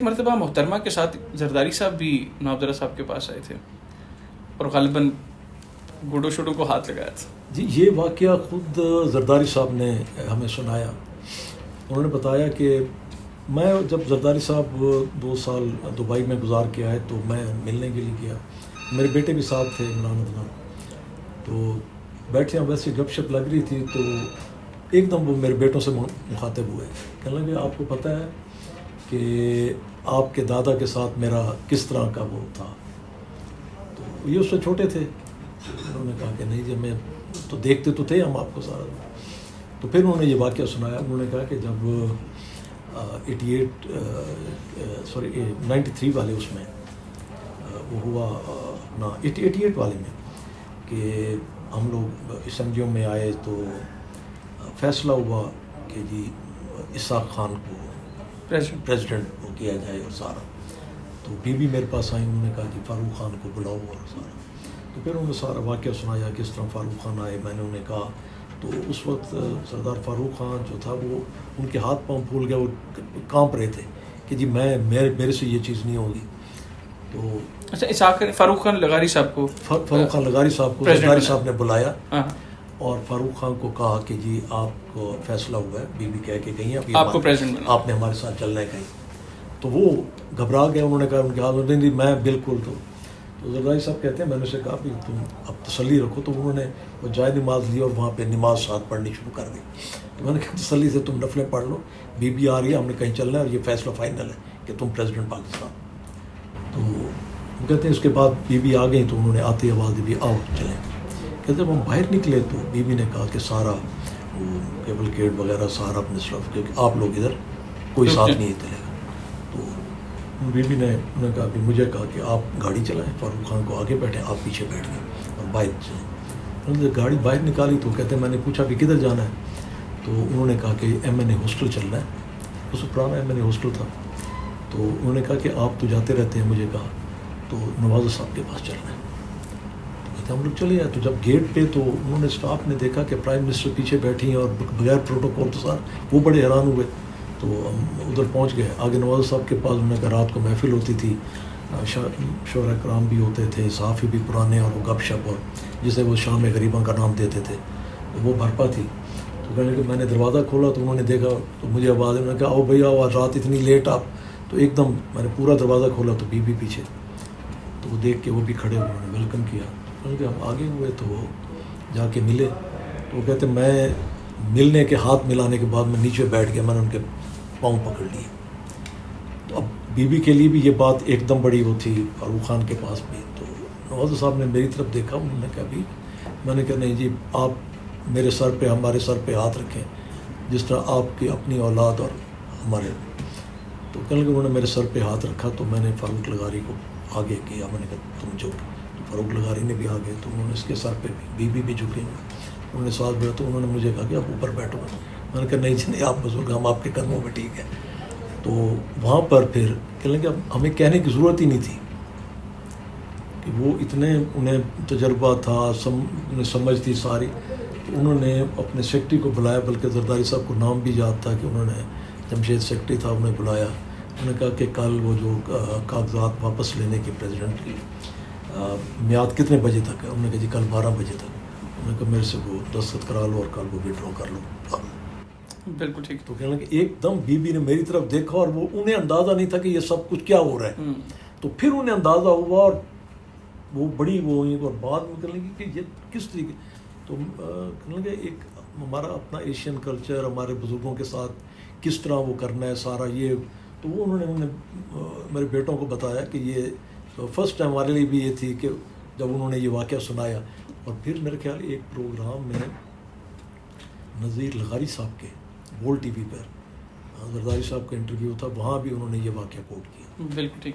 مرتبہ محترمہ کے ساتھ زرداری صاحب بھی نوابدرہ صاحب کے پاس آئے تھے اور غالباً گوڈو شوڈو کو ہاتھ لگایا تھا. جی یہ واقعہ خود زرداری صاحب نے ہمیں سنایا. انہوں نے بتایا کہ میں جب زرداری صاحب 2 سال دبئی میں گزار کے آئے تو میں ملنے کے لیے گیا. میرے بیٹے بھی ساتھ تھے عمران ادنان. تو بیٹھے ویسے گپ شپ لگ رہی تھی تو ایک دم وہ میرے بیٹوں سے مخاطب ہوئے. کہنے لگے آپ کو پتہ ہے کہ آپ کے دادا کے ساتھ میرا کس طرح کا وہ تھا. تو یہ اس سے چھوٹے تھے. انہوں نے کہا کہ نہیں جی میں تو دیکھتے تو تھے ہم آپ کو سارا. تو پھر انہوں نے یہ واقعہ سنایا. انہوں نے کہا کہ جب 93 والے اس میں وہ ہوا نا 88 والے میں کہ ہم لوگ اسمبلیوں میں آئے تو فیصلہ ہوا کہ جی اسحاق خان کو پریزیڈنٹ وہ کیا جائے اور سارا. تو بی میرے پاس آئی. انہوں نے کہا کہ فاروق خان کو بلاؤ اور سارا. تو پھر انہوں نے سارا واقعہ سنایا کس طرح فاروق خان آئے. میں نے انہیں کہا تو اس وقت سردار فاروق خان جو تھا وہ ان کے ہاتھ پاؤں پھول گیا. وہ کانپ رہے تھے کہ جی میرے سے یہ چیز نہیں ہوگی. تو اچھا فاروق خان لغاری صاحب کو زرداری صاحب نے بلایا اور فاروق خان کو کہا کہ جی آپ کو فیصلہ ہوا ہے. بی کہہ کے گئی ہیں آپ کو پریزیڈنٹ آپ نے ہمارے ساتھ چلنا ہے کہیں. تو وہ گھبرا گئے. انہوں نے کہا ان کے ہاتھ میں میں بالکل. تو زرداری صاحب کہتے ہیں میں نے اسے کہا کہ تم اب تسلی رکھو. تو انہوں نے وہ جائے نماز لی اور وہاں پہ نماز ساتھ پڑھنی شروع کر دی. تو میں نے کہا تسلی سے تم نفلیں پڑھ لو. بی آ رہی ہے ہم نے کہیں چلنا ہے اور یہ فیصلہ فائنل ہے کہ تم پریزیڈنٹ پاکستان. تو وہ کہتے ہیں اس کے بعد بی آ گئی. تو انہوں نے آتے آواز دی بھی آؤ چلیں. کہتے جب ہم باہر نکلے تو بی نے کہا کہ سارا وہ کیبل کیٹ وغیرہ سارا اپنے طرف کیونکہ آپ لوگ ادھر کوئی ساتھ نہیں چلے گا. تو بی نے کہا کہ مجھے کہا کہ آپ گاڑی چلائیں. فاروق خان کو آگے بیٹھیں آپ پیچھے بیٹھ گئے اور باہر چلیں. انہوں نے گاڑی باہر نکالی تو کہتے ہیں میں نے پوچھا کہ کدھر جانا ہے. تو انہوں نے کہا کہ MNA ہاسٹل چلنا ہے. اس پرانا MNA ہاسٹل تھا. تو انہوں نے کہا کہ آپ تو جاتے رہتے ہیں. مجھے کہا تو نواز صاحب کے پاس چلنا ہے. ہم لوگ چلے جائے. تو جب گیٹ پہ تو انہوں نے اسٹاف نے دیکھا کہ پرائم منسٹر پیچھے بیٹھی ہیں اور بغیر پروٹوکول. تو سر وہ بڑے حیران ہوئے. تو ہم ادھر پہنچ گئے. آگے نواز صاحب کے پاس انہوں نے کہا رات کو محفل ہوتی تھی. شعراء کرام بھی ہوتے تھے صحافی بھی پرانے اور وہ گپ شپ اور جسے وہ شام غریباں کا نام دیتے تھے وہ بھرپا تھی. تو کہنے کہ میں نے دروازہ کھولا تو انہوں نے دیکھا تو مجھے آواز. انہوں نے کہا آؤ بھیا آج رات اتنی لیٹ آپ. تو ایک دم میں نے پورا دروازہ کھولا تو بی پیچھے. تو وہ دیکھ کے وہ بھی کھڑے ہوئے. انہوں نے ویلکم کیا. کہ ہم آگے ہوئے تو وہ جا کے ملے. تو وہ کہتے میں ملنے کے ہاتھ ملانے کے بعد میں نیچے بیٹھ گیا. میں نے ان کے پاؤں پکڑ لیے. تو اب بی کے لیے بھی یہ بات ایک دم بڑی وہ تھی. فاروق خان کے پاس بھی. تو نواز صاحب نے میری طرف دیکھا. انہوں نے کہا بھی میں نے کہا نہیں جی آپ میرے سر پہ ہمارے سر پہ ہاتھ رکھیں جس طرح آپ کی اپنی اولاد اور ہمارے. تو کہنے لگے انہوں نے میرے سر پہ ہاتھ رکھا. تو میں نے فاروق لغاری کو آگے کیا. میں نے کہا تم جو فاروق لغاری نے بھی آ گئے. تو انہوں نے اس کے سر پہ بھی جھکے. انہوں نے ساتھ بیٹھا. تو انہوں نے مجھے کہا کہ آپ اوپر بیٹھو. میں نے کہا نہیں جی نہیں آپ بزرگ ہم آپ کے قدموں میں ٹھیک ہے. تو وہاں پر پھر کہنے لگے ہمیں کہنے کی ضرورت ہی نہیں تھی کہ وہ اتنے انہیں تجربہ تھا انہیں سمجھ تھی ساری. تو انہوں نے اپنے سیکرٹری کو بلایا. بلکہ زرداری صاحب کو نام بھی یاد تھا کہ انہوں نے جمشید سیکرٹری تھا انہیں بلایا. انہوں نے کہا کہ کل وہ جو کاغذات واپس لینے کی پریزیڈنٹ کی میعاد کتنے بجے تک ہے. انہوں نے کہا جی کل 12 بجے تک. انہوں نے کہا میرے سے وہ دستخط کرا لو اور کل وہ وڈرا کر لو. بالکل ٹھیک. تو کہنے لگے ایک دم بی نے میری طرف دیکھا اور وہ انہیں اندازہ نہیں تھا کہ یہ سب کچھ کیا ہو رہا ہے. تو پھر انہیں اندازہ ہوا اور وہ بڑی وہ ہوئی اور بعد میں کہنے لگی کہ یہ کس طریقے. تو کہنے لگے ایک ہمارا اپنا ایشین کلچر ہمارے بزرگوں کے ساتھ کس طرح وہ کرنا ہے سارا یہ. تو وہ انہوں نے میرے بیٹوں کو بتایا کہ یہ فرسٹ ٹائم ہمارے لیے بھی یہ تھی کہ جب انہوں نے یہ واقعہ سنایا. اور پھر میرے خیال ایک پروگرام میں نذیر لغاری صاحب کے گول TV پر زرداری صاحب کا انٹرویو تھا. وہاں بھی انہوں نے یہ واقعہ کوٹ کیا. بالکل ٹھیک.